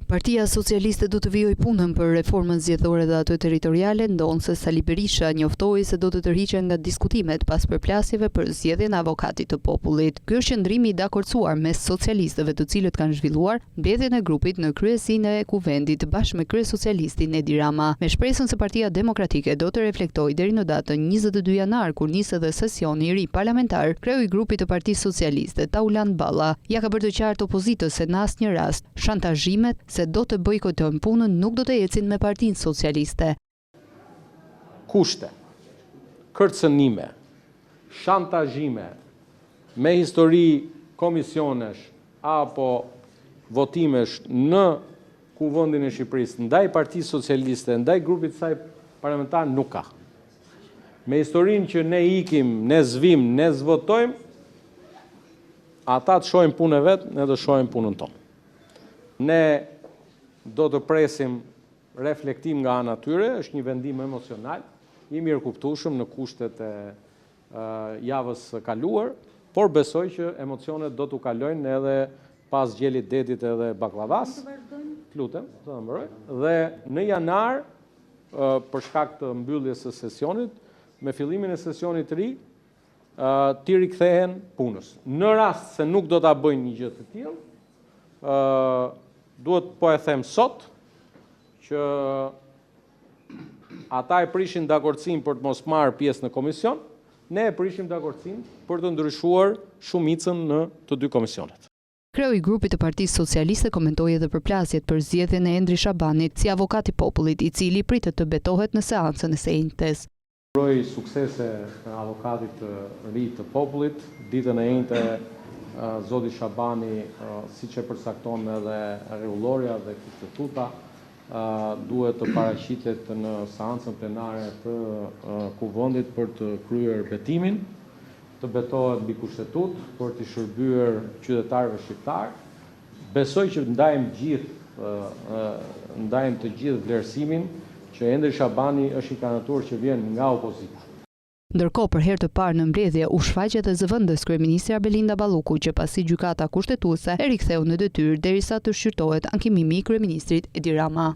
Partia Socialiste do të vijojë punën për reformën zgjedhore dhe ato territoriale, ndonse Sali Berisha njoftoi se do të tërhiqen nga diskutimet pas përplasjeve për zgjedhjen e avokatit të popullit. Ky është qëndrimi i dakordsuar mes socialistëve, të cilët kanë zhvilluar mbledhjen e grupit në kryesinë e kuvendit bashkë me kryesocialistin Edi Rama, me shpresën se Partia Demokratike do të reflektojë deri në datën 22 janar, kur nisë dhe sesioni i ri parlamentar. Kreu i grupit të Partisë Socialiste, Tauland Balla, ja ka bërë të qartë opozitës se në asnjë rast shantazhimet se do të bojkotojnë punën nuk do të ecin me Partinë Socialiste. Kushte, kërcënime, shantazhime, me histori komisionesh apo votimesh në kuvendin e Shqipërisë ndaj Partisë Socialiste, ndaj grupit të saj parlamentar nuk ka. Me historinë që ne ikim, ne zvim, ne zvotojmë, ata të shohin punën e vet, ne do shohim punën tonë. Ne do të presim reflektim nga ana tyre, është një vendim emocional, i mirëkuptueshëm në kushtet e javës së kaluar, por besoj që emocionet do t'u kalojnë edhe pas gjelit detit edhe baklavas. Lutem, do ta mbaroj. Dhe në janar, për shkak të mbylljes së sesionit, me fillimin e sesionit të ri, ti rikthehen punës. Në rast se nuk do ta bëjnë një gjë të tillë, duhet po e them sot që ata e prishin dakordsinë për të mos marrë pjesë në komision, ne e prishim dakordsinë për të ndryshuar shumicën në të dy komisionet. Kreu i grupit të Partisë Socialiste komentoi edhe përplasjet për zgjedhjen e Endri Shabanit si avokat i popullit, i cili pritet të betohet në seancën e sejntes. Uroj suksese avokatit të ri të popullit, ditën e njëjtë Zoti Shabani, siç e përcakton edhe rregulloria dhe kushtetuta, duhet të paraqitet në seancën plenare të kuvendit për të kryer betimin, të betohet mbi kushtetut për të shërbyer qytetarëve shqiptar. Besoj që ndajmë të gjithë vlerësimin që Endri Shabani është i kandidatur që vjen nga opozita. Ndërkohë, për herë të parë në mbledhje u shfaq edhe zëvendës kryeministra Belinda Balluku, që pasi gjykata kushtetuese e riktheu në detyrë derisa të shqyrtohet ankimimi i kryeministrit Edi Rama.